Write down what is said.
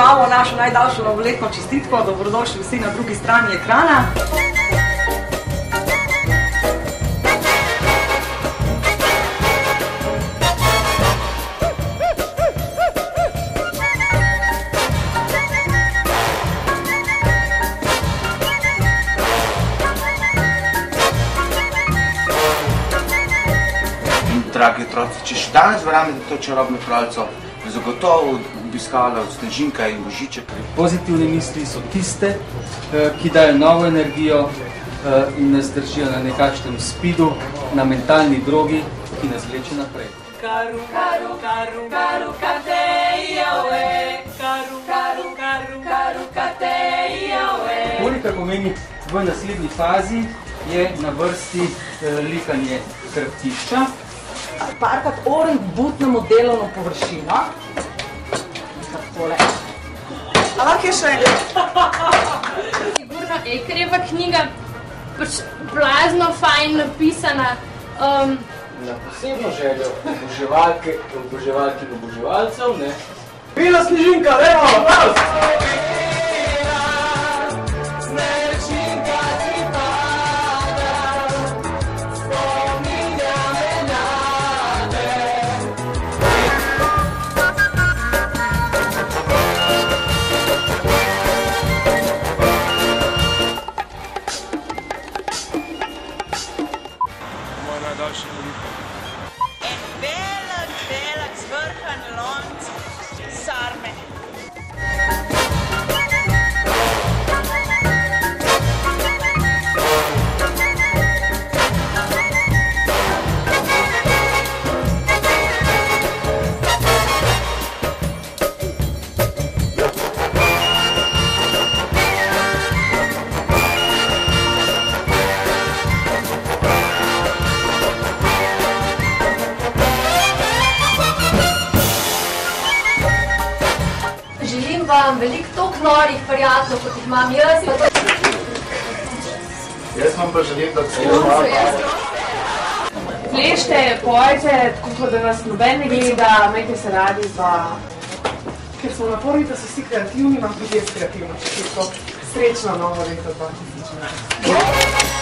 imamo našo najdaljšo novoletno čestitko, dobrodošli vsi na drugi strani ekrana. Dragi otroci, če še danes verjamete to čarobno kraljico, bi zagotovo obiskala Snežinka in Božiček. Pozitivne misli so tiste, ki dajo novo energijo in nas držijo na nekakšnem speedu, na mentalni drogi, ki nas vleče naprej. Karu, karu, karu, karu, katejawe, karu, karu, karu, karu, katejawe. Kolikor pomeni v naslednji fazi je na vrsti likanje hrbtišča. Parkrat butnemo delovno površino. Takole. A lahko je še Sigurno Ekerjeva knjiga, pač blazno fajn napisana. Na posebno željo oboževalk in oboževalcev, ne? Bila Snežinka, lepo! En velik zvrhan lonc sarme. Želim vam veliko toliko norih prijateljev, kot jih imam jaz. Jaz vam pa želim, da se malo Plešte, pojte, tako da nas noben ne gleda, imejte se radi, ker smo naporni, da so vsi kreativni, imam tudi jaz kreativno čestitko. Srečno novo leto 2020.